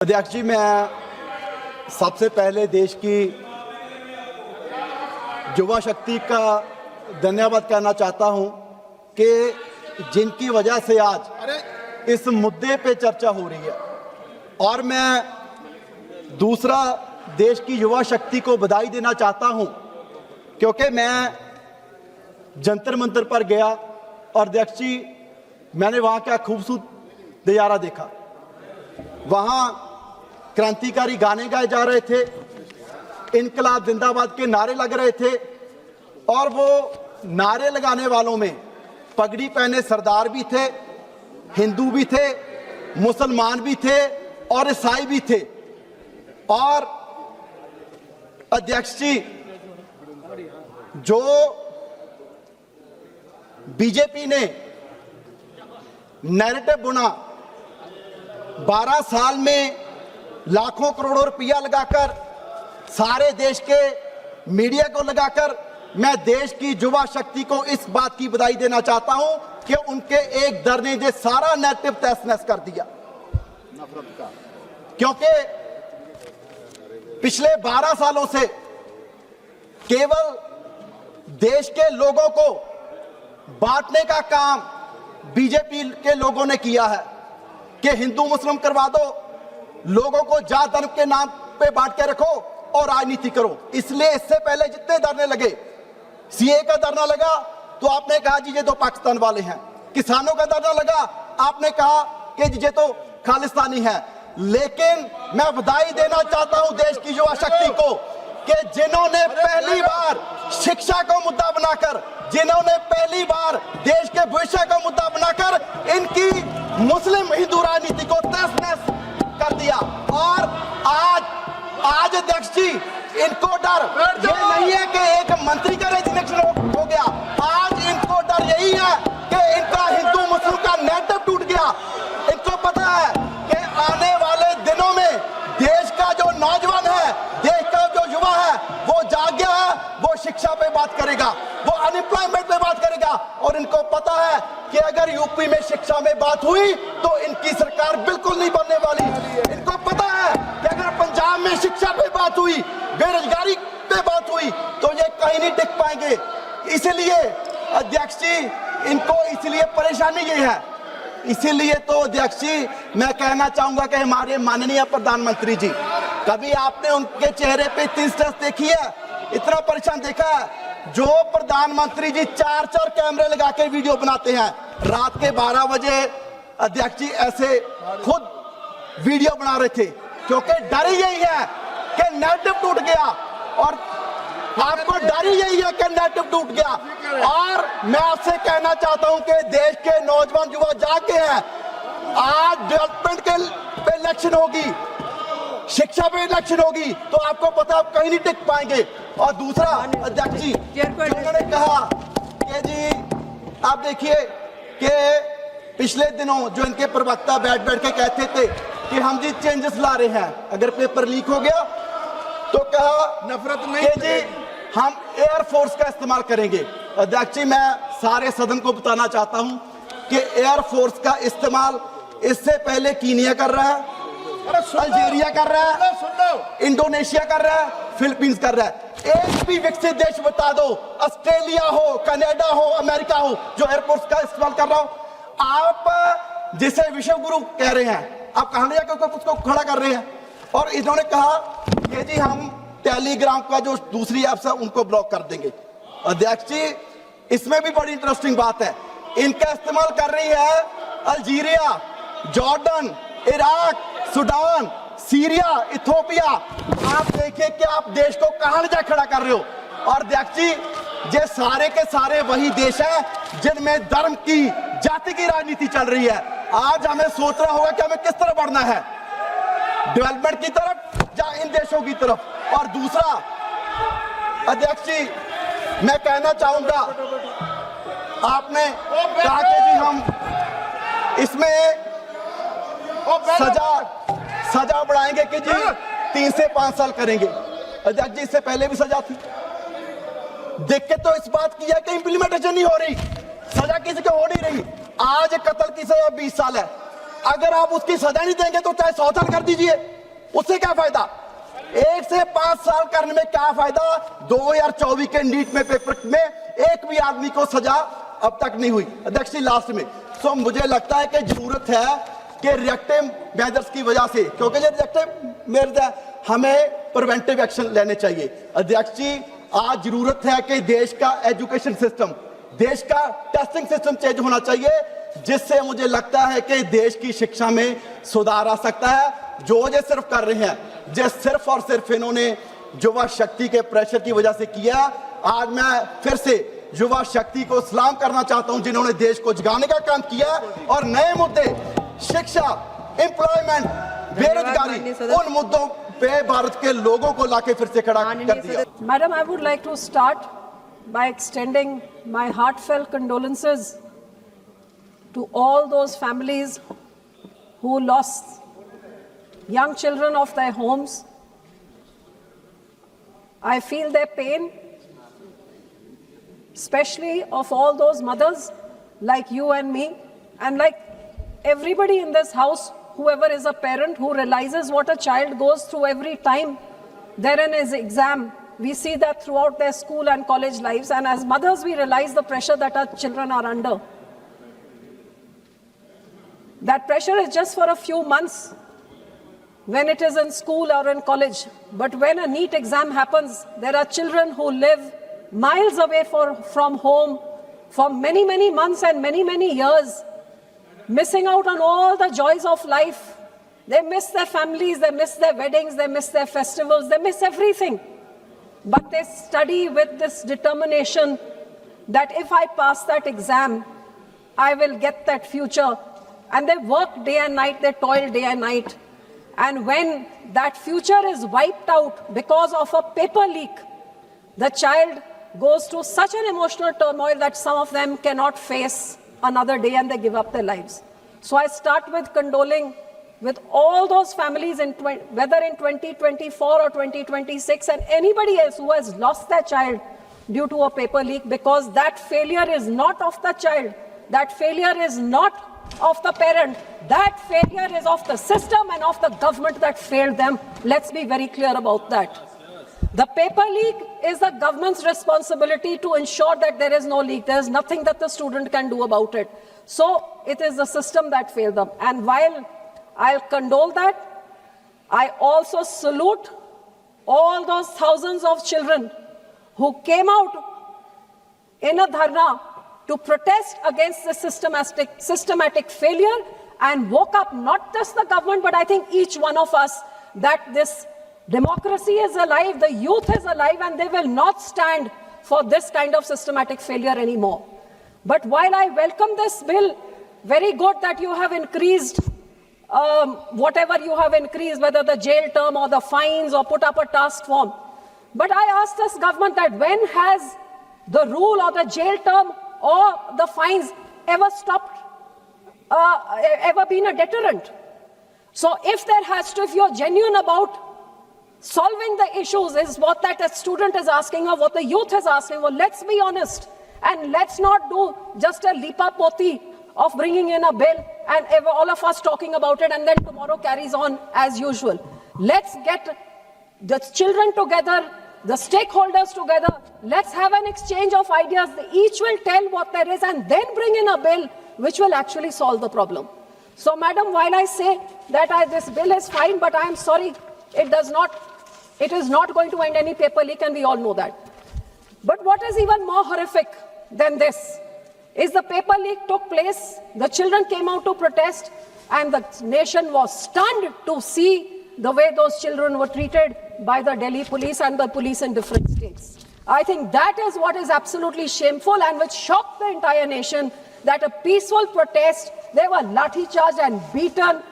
अध्यक्ष जी, मैं सबसे पहले देश की युवा शक्ति का धन्यवाद करना चाहता हूं कि जिनकी वजह से आज इस मुद्दे पे चर्चा हो रही है। और मैं दूसरा देश की युवा शक्ति को बधाई देना चाहता हूं क्योंकि मैं जंतर मंतर पर गया और अध्यक्ष जी मैंने वहां का खूबसूरत नज़ारा देखा। वहां क्रांतिकारी गाने गाए जा रहे थे, इनकलाब जिंदाबाद के नारे लग रहे थे और वो नारे लगाने वालों में पगड़ी पहने सरदार भी थे, हिंदू भी थे, मुसलमान भी थे और ईसाई भी थे। और अध्यक्ष जी, जो बीजेपी ने नैरेटिव बुना 12 साल में लाखों करोड़ों रुपया लगाकर, सारे देश के मीडिया को लगाकर, मैं देश की युवा शक्ति को इस बात की बधाई देना चाहता हूं कि उनके एक दर ने जो सारा नैरेटिव तहस नहस कर दिया नफरत का। क्योंकि पिछले 12 सालों से केवल देश के लोगों को बांटने का काम बीजेपी के लोगों ने किया है कि हिंदू मुस्लिम करवा दो, लोगों को जात धर्म के नाम पे बांट के रखो और राजनीति करो। इसलिए इससे पहले जितने धरने लगे, सीए का धरना लगा तो आपने कहा जी ये तो पाकिस्तान वाले हैं, किसानों का धरना लगा आपने कहा कि जी ये तो खालिस्तानी है। लेकिन मैं बधाई देना चाहता हूं देश की युवा शक्ति को कि जिन्होंने पहली बार शिक्षा को मुद्दा बनाकर, जिन्होंने पहली बार देश के भविष्य का मुद्दा बनाकर इनकी मुस्लिम हिंदू राजनीति को तहस नहस कर दिया। और आज अध्यक्ष जी इनको डर ये नहीं है कि एक मंत्री का रेजिग्नेशन हो गया, आज इनको डर यही है कि इनका हिंदू मुस्लिम का नैरेटिव टूट गया। इनको पता है कि आने वाले दिनों में देश का जो नौजवान है, देश का जो युवा है, वो जाग गया है, वो शिक्षा पे बात करेगा, वो अनएम्प्लॉयमेंट पे बात करेगा। और इनको पता है कि अगर यूपी में शिक्षा में बात हुई तो इनकी सरकार बिल्कुल नहीं बनने वाली। इनको पता है कि अगर पंजाब में शिक्षा पे बात हुई, बेरोजगारी पे बात हुई तो ये कहीं नहीं टिक पाएंगे। इसलिए अध्यक्ष जी इनको इसलिए परेशानी ये है। इसीलिए तो अध्यक्ष जी मैं कहना चाहूंगा कि हमारे माननीय प्रधानमंत्री जी, कभी आपने उनके चेहरे पे इतनी स्ट्रेस देखी है, इतना परेशान देखा है? जो प्रधानमंत्री जी 4-4 कैमरे लगा के वीडियो बनाते हैं, रात के 12 बजे अध्यक्ष जी ऐसे खुद वीडियो बना रहे थे क्योंकि डर ही यही है कि नैरेटिव टूट गया। और आपको डर ही यही है कि नैरेटिव टूट गया। और मैं आपसे कहना चाहता हूं कि देश के नौजवान युवा जागे हैं। आज डेवलपमेंट के पे इलेक्शन होगी, शिक्षा पे इलेक्शन होगी तो आपको पता आप कहीं नहीं टिक पाएंगे। और दूसरा अध्यक्ष जी उन्होंने कहा कि जी आप देखिए कि पिछले दिनों जो इनके प्रवक्ता बैठ के कहते थे कि हम जी चेंजेस ला रहे हैं, अगर पेपर लीक हो गया तो कहा नफरत नहीं कि जी हम एयरफोर्स का इस्तेमाल करेंगे। अध्यक्ष जी मैं सारे सदन को बताना चाहता हूं कि एयरफोर्स का इस्तेमाल इससे पहले कीनिया कर रहा है, अल्जीरिया कर रहा है, इंडोनेशिया कर रहा है, फिलीपींस कर रहा है। एक भी विकसित देश बता दो, ऑस्ट्रेलिया हो, कनाडा हो, अमेरिका हो, जो एयरफोर्स का इस्तेमाल कर रहा हो। आप जिसे विश्व गुरु कह रहे हैं, आप कहां ले जाकर उसको खड़ा कर रहे हैं। और इन्होंने कहा कि जी हम टेलीग्राम का जो दूसरी ऐप्स है उनको ब्लॉक कर देंगे। अध्यक्ष जी इसमें भी बड़ी इंटरेस्टिंग बात है, इनका इस्तेमाल कर रही है Algeria, Jordan, Iraq, Sudan, Syria, Ethiopia. आप देखिए कि आप देश को कहां ले जा खड़ा कर रहे हो। और अध्यक्ष जी ये सारे के सारे वही देश हैं जिनमें धर्म की, जाति की राजनीति चल रही है। आज हमें सोचना होगा कि हमें किस तरफ बढ़ना है, डेवलपमेंट की तरफ या इन देशों की तरफ। और दूसरा अध्यक्ष जी मैं कहना चाहूंगा, आपने कहा कि जी हम इसमें सजा बढ़ाएंगे कि जी 3 से 5 साल करेंगे। अध्यक्ष जी इससे पहले भी सजा थी, देख के तो इस बात की है कि इंप्लीमेंटेशन नहीं हो रही, सजा किसी को हो नहीं रही। आज कत्ल की सजा 20 साल है, अगर आप उसकी सजा नहीं देंगे तो चाहे 100 साल कर दीजिए, उससे क्या फायदा? 1 से 5 साल करने में क्या फायदा? 2024 के नीट में पेपर में एक भी आदमी को सजा अब तक नहीं हुई। अध्यक्ष जी लास्ट में, सो मुझे लगता है कि जरूरत है कि रिएक्टिव मेजर्स की वजह से, क्योंकि ये रिएक्टिव मेजर्स हमें प्रिवेंटिव एक्शन लेने चाहिए। अध्यक्ष जी आज जरूरत है कि देश का एजुकेशन सिस्टम, देश का टेस्टिंग सिस्टम चेंज होना चाहिए, जिससे मुझे लगता है कि देश की शिक्षा में सुधार आ सकता है। जो ये सिर्फ कर रहे हैं, जो सिर्फ और सिर्फ इन्होंने युवा शक्ति के प्रेशर की वजह से किया। आज मैं फिर से युवा शक्ति को सलाम करना चाहता हूं, जिन्होंने देश को जगाने का काम किया और नए मुद्दे शिक्षा, एम्प्लॉयमेंट, बेरोजगारी, उन मुद्दों पे भारत के लोगों को लाके फिर से खड़ा कर दिया। Madam, I would like to start by extending my heartfelt condolences to all those families who lost young children of their homes. I feel their pain, especially of all those mothers like you and me, and like everybody in this house, whoever is a parent who realizes what a child goes through every time they're in his exam. We see that throughout their school and college lives, and as mothers we realize the pressure that our children are under. That pressure is just for a few months when it is in school or in college, but when a NEET exam happens, there are children who live miles away from home for many, many months and many, many years, missing out on all the joys of life. They miss their families, they miss their weddings, they miss their festivals, they miss everything. But they study with this determination that if I pass that exam, I will get that future. And they work day and night, they toil day and night. And when that future is wiped out because of a paper leak, the child goes through such an emotional turmoil that some of them cannot face another day and they give up their lives. So I start with condoling with all those families, whether in 2024 or 2026, and anybody else who has lost their child due to a paper leak, because that failure is not of the child, that failure is not of the parent, that failure is of the system and of the government that failed them. Let's be very clear about that. The paper leak is the government's responsibility to ensure that there is no leak. There is nothing that the student can do about it. So it is the system that failed them. And while I'll condole that, I also salute all those thousands of children who came out in a dharna to protest against the systematic failure and woke up not just the government, but I think each one of us, that this democracy is alive, the youth is alive, and they will not stand for this kind of systematic failure anymore. But while I welcome this bill, very good that you have increased whatever you have increased, whether the jail term or the fines or put up a task form. But I asked this government that when has the rule or the jail term or the fines ever stopped, ever been a deterrent? So if there has to, if you're genuine about solving the issues is what that a student is asking or what the youth is asking, well, let's be honest and let's not do just a lipa poti of bringing in a bill and all of us talking about it and then tomorrow carries on as usual. Let's get the children together, the stakeholders together. Let's have an exchange of ideas. Each will tell what there is and then bring in a bill which will actually solve the problem. So, madam, while I say that this bill is fine, but I am sorry, it is not going to end any paper leak, and we all know that. But what is even more horrific than this is the paper leak took place, the children came out to protest, and the nation was stunned to see the way those children were treated by the Delhi police and the police in different states. I think that is what is absolutely shameful and which shocked the entire nation, that a peaceful protest, they were lathi charged and beaten,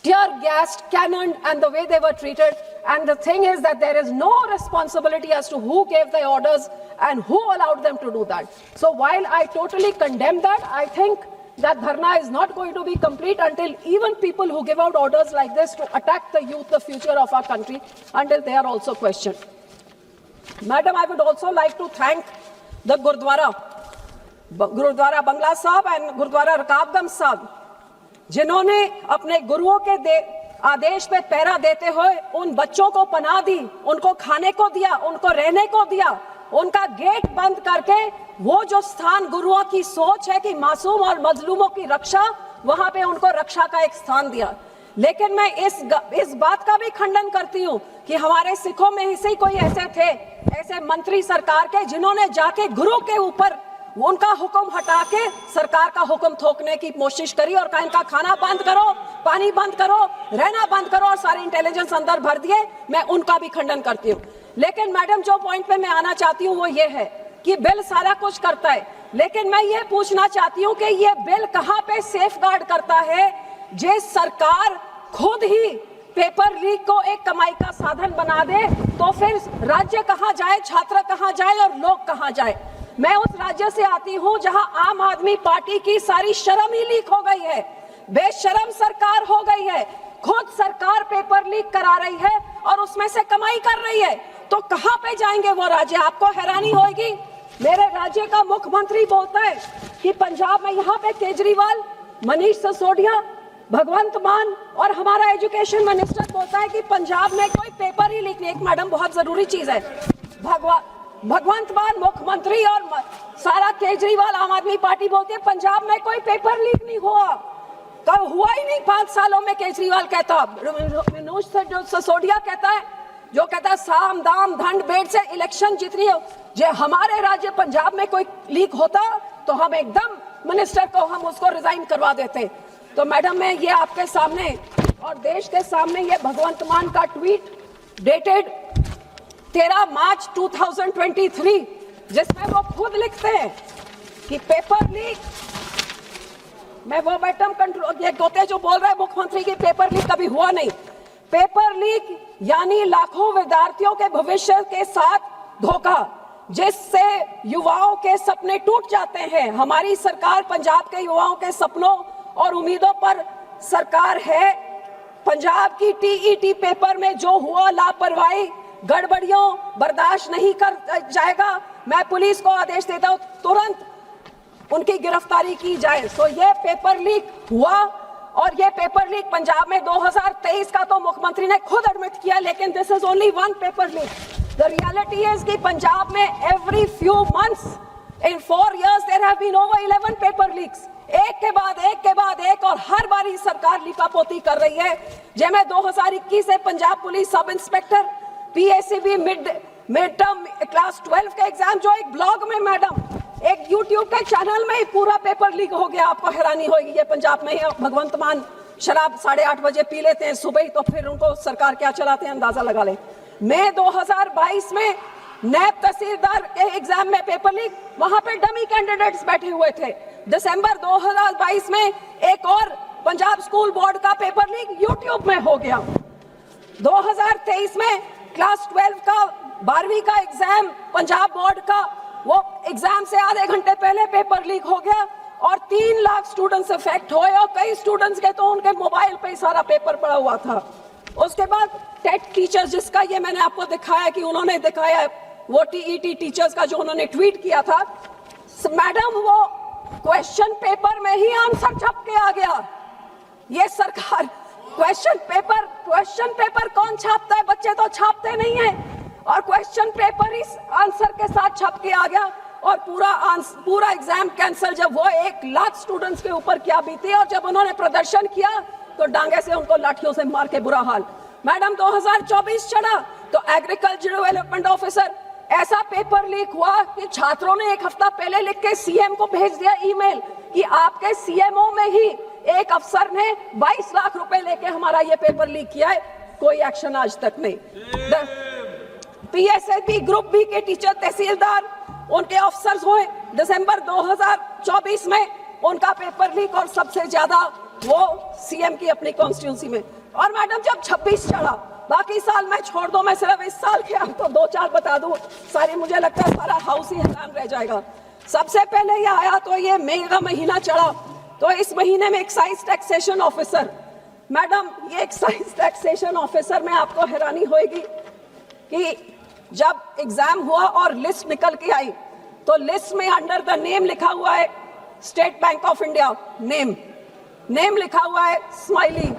tear gassed, cannoned, and the way they were treated. And the thing is that there is no responsibility as to who gave the orders and who allowed them to do that. So while I totally condemn that, I think that dharna is not going to be complete until even people who give out orders like this to attack the youth, the future of our country, until they are also questioned. Madam, I would also like to thank the Gurdwara Bangla Sahib and Gurdwara Rakabganj Sahib, जिन्होंने अपने गुरुओं के आदेश पे पहरा देते हुए उन बच्चों को पनाह दी, उनको खाने को दिया, उनको रहने को दिया, उनका गेट बंद करके वो जो स्थान गुरुओं की सोच है कि मासूम और मजलूमों की रक्षा, वहां पे उनको रक्षा का एक स्थान दिया। लेकिन मैं इस बात का भी खंडन करती हूँ कि हमारे सिखों में ही से कोई ऐसे थे, ऐसे मंत्री सरकार के, जिन्होंने जाके गुरु के ऊपर उनका हुक्म हटा के सरकार का हुक्म थोपने की कोशिश करी और कहा इनका खाना बंद करो, पानी बंद करो, रहना बंद करो और सारे इंटेलिजेंस अंदर भर दिए। मैं उनका भी खंडन करती हूँ। लेकिन मैडम, जो पॉइंट पे मैं आना चाहती हूँ वो ये है कि बिल सारा कुछ करता है, लेकिन मैं ये पूछना चाहती हूँ कि ये बिल कहाँ पे सेफगार्ड करता है जिस सरकार खुद ही पेपर लीक को एक कमाई का साधन बना दे, तो फिर राज्य कहाँ जाए, छात्र कहाँ जाए और लोग कहाँ जाए। मैं उस राज्य से आती हूँ जहाँ आम आदमी पार्टी की सारी शर्म ही लीक हो गई है, बेशरम सरकार हो गई है, खुद सरकार पेपर लीक करा रही है और उसमें से कमाई कर रही है, तो कहाँ पे जाएंगे वो राज्य? आपको हैरानी होगी, मेरे राज्य का मुख्यमंत्री बोलता है कि पंजाब में यहाँ पे केजरीवाल, मनीष सिसोदिया, भगवंत मान और हमारा एजुकेशन मिनिस्टर बोलता है कि पंजाब में कोई पेपर ही लीक नहीं। एक मैडम बहुत जरूरी चीज है, भगवंत मान मुख्यमंत्री और सारा केजरीवाल आम आदमी पार्टी बोलती है पंजाब में कोई पेपर लीक नहीं हुआ। कब हुआ ही नहीं 5 सालों में, केजरीवाल कहता, मनोज सिसोदिया कहता है, जो कहता है साम दाम दंड भेंट से इलेक्शन जीतनी हो। जो हमारे राज्य पंजाब में कोई लीक होता तो हम एकदम मिनिस्टर को हम उसको रिजाइन करवा देते। तो मैडम, मैं ये आपके सामने और देश के सामने ये भगवंत मान का ट्वीट डेटेड 13 मार्च 2023, जिसमें वो खुद लिखते हैं कि पेपर लीक, मैं वो मैडम कंट्रोल, ये गोते जो बोल रहा है मुख्यमंत्री की पेपर लीक कभी हुआ नहीं। पेपर लीक यानी लाखों विद्यार्थियों के भविष्य के साथ धोखा, जिससे युवाओं के सपने टूट जाते हैं। हमारी सरकार पंजाब के युवाओं के सपनों और उम्मीदों पर सरकार है। पंजाब की टीईटी पेपर में जो हुआ लापरवाही, गड़बड़ियों बर्दाश्त नहीं कर जाएगा। मैं पुलिस को आदेश देता हूं तुरंत उनकी गिरफ्तारी की जाए। सो ये पेपर लीक हुआ और ये पेपर लीक पंजाब में 2023 का तो मुख्यमंत्री ने खुद एडमिट किया, लेकिन this is only one paper leak. The reality is कि पंजाब में every few months in 4 years there have been over 11 paper leaks, एक के बाद एक, और हर बारी सरकार लिपापोती कर रही है। जैसे 2021 से Punjab police sub inspector PSCB mid term class 12 के एग्जाम, जो एक ब्लॉग में मैडम एक यूट्यूब के चैनल में ही पूरा पेपर लीक हो गया। आपको हैरानी होगी, ये पंजाब में है। भगवंत मान शराब 8:30 बजे पी लेते हैं सुबह ही, तो फिर उनको सरकार क्या चलाते हैं अंदाजा लगा लें। मई 2022 में नैब तहसीलदार के एग्जाम में पेपर लीक, वहां पे डमी कैंडिडेट्स बैठे हुए थे। दिसंबर 2022 में एक और पंजाब स्कूल बोर्ड का पेपर लीक यूट्यूब में हो गया। 2023 में क्लास 12 का 12वीं का एग्जाम पंजाब बोर्ड का, वो एग्जाम से आधे घंटे पहले पेपर लीक हो गया और 3 लाख स्टूडेंट्स इफेक्ट हुए और कई स्टूडेंट्स के तो उनके मोबाइल पे सारा पेपर पड़ा हुआ था। उसके बाद टेट टीचर्स, जिसका ये मैंने आपको दिखाया कि उन्होंने दिखाया वो टीईटी टीचर्स का जो उन्होंने ट्वीट किया था, मैडम वो क्वेश्चन पेपर में ही आंसर छप के आ गया। ये सरकार क्वेश्चन पेपर कौन छापता है? बच्चे तो छापते नहीं है, और क्वेश्चन पेपर इस आंसर के साथ छप के आ गया और पूरा एग्जाम कैंसिल। जब वो 1 लाख स्टूडेंट्स के ऊपर क्या बीती, और जब उन्होंने प्रदर्शन किया तो डांगे से उनको लाठियों से मार के बुरा हाल। मैडम 2024 चढ़ा तो एग्रीकल्चर डेवलपमेंट ऑफिसर, ऐसा पेपर लीक हुआ कि छात्रों ने 1 हफ्ता पहले लिख के सीएम को भेज दिया ईमेल कि आपके सीएमओ में ही एक अफसर ने 22 लाख रुपए लेके हमारा ये पेपर लीक किया है। कोई एक्शन आज तक नहीं। पीएसएबी ग्रुप बी के टीचर तहसीलदार, उनके अफसर्स हुए दिसंबर 2024 में उनका पेपर लीक, और सबसे ज्यादा वो सीएम की अपनी कॉन्स्टिट्यूंसी में। और मैडम जब 26 चढ़ा, बाकी साल मैं छोड़ दो, मैं सिर्फ इस साल के आपको 2-4 बता दूं, सारी मुझे लगता है सारा हाउस ही हैरान रह जाएगा। सबसे पहले ये आया तो ये मई का महीना चढ़ा, तो इस महीने में एक्साइज टैक्सेशन ऑफिसर, मैडम ये एक्साइज टैक्सेशन ऑफिसर में आपको हैरानी होगी कि जब एग्जाम हुआ और लिस्ट निकल के आई तो लिस्ट में अंडर द नेम लिखा हुआ है state bank of India name, name लिखा हुआ है स्माइली,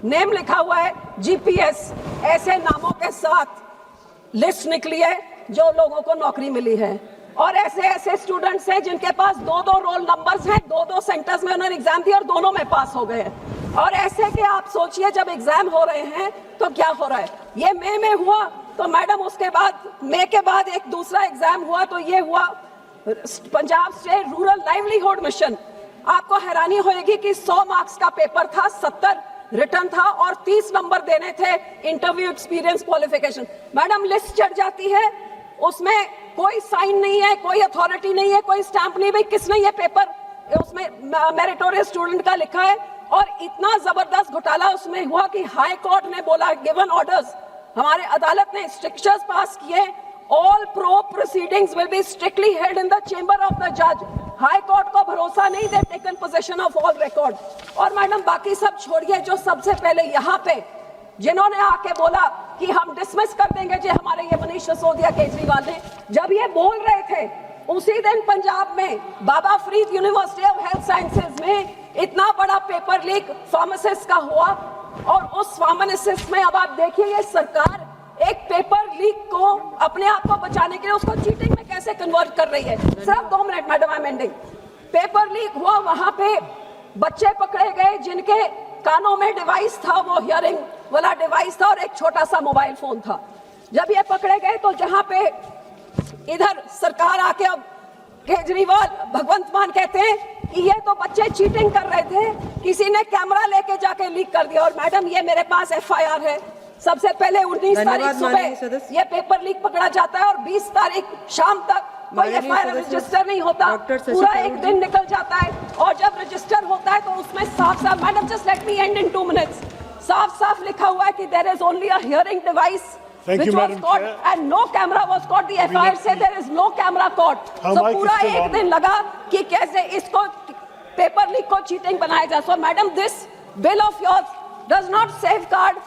नेम लिखा हुआ है जीपीएस, ऐसे नामों के साथ लिस्ट निकली है जो लोगों को नौकरी मिली है। और ऐसे ऐसे स्टूडेंट्स हैं जिनके पास 2-2 रोल नंबर्स हैं, 2-2 सेंटर्स में उन्होंने एग्जाम दिया और दोनों में पास हो गए हैं। और ऐसे कि आप सोचिए जब एग्जाम हो रहे हैं तो क्या हो रहा है। ये मई में हुआ तो मैडम उसके बाद मई के बाद एक दूसरा एग्जाम हुआ तो ये हुआ Punjab state rural livelihood mission. आपको हैरानी होगी कि 100 मार्क्स का पेपर था, 70 रिटर्न था और 30 नंबर देने थे interview experience qualification. Madam list चढ़ जाती है, उसमें कोई साइन नहीं है, कोई अथॉरिटी नहीं है, कोई स्टैंप नहीं, भाई किसने ये पेपर उसमें मेरिटोरियस स्टूडेंट का लिखा है। और इतना जबरदस्त घोटाला उसमें हुआ कि हाई कोर्ट ने बोला, गिवन ऑर्डर्स, हमारे अदालत ने स्ट्रिक्चर्स पास किए, all probe proceedings will be strictly held in the chamber of the जज। हाई कोर्ट को भरोसा नहीं, दे taken position of all record. और मैडम बाकी सब छोड़िए, जो सबसे पहले यहाँ पे जिन्होंने आके बोला कि हम डिसमिस कर देंगे, जो हमारे ये मनीष सिसोदिया केजरीवाल ने जब ये बोल रहे थे, उसी दिन पंजाब में Baba Farid university of health sciences में इतना बड़ा पेपर लीक फार्मासिस्ट का हुआ। और उस फार्मासिस्ट में अब आप देखिए ये सरकार एक पेपर लीक को अपने आप को बचाने के लिए उसको चीटिंग में कैसे कन्वर्ट कर रही है। सिर्फ 2 minute madam, I am ending. Paper leak हुआ, वहां पे बच्चे पकड़े गए जिनके कानों में डिवाइस था, वो हियरिंग वाला डिवाइस था और एक छोटा सा मोबाइल फोन था। जब ये पकड़े गए तो जहां पे इधर सरकार आके अब केजरीवाल भगवंत मान कहते हैं कि ये तो बच्चे चीटिंग कर रहे थे, किसी ने कैमरा लेके जाके लीक कर दिया। और मैडम ये मेरे पास FIR है, सबसे पहले 19 तारीख सुबह ये पेपर लीक पकड़ा जाता है और 20 तारीख शाम तक कोई FIR रजिस्टर नहीं होता, पूरा एक दिन निकल जाता है। और जब रजिस्टर होता है तो उसमें साफ साफ, madam just let me end in 2 minutes, साफ साफ लिखा हुआ है कि there is only a hearing device which was caught and no camera was caught. The FIR said there is no camera caught. So पूरा एक दिन लगा कि कैसे इसको पेपर लीक को चीटिंग बनाया जाए। So madam, this bill of yours does not safeguard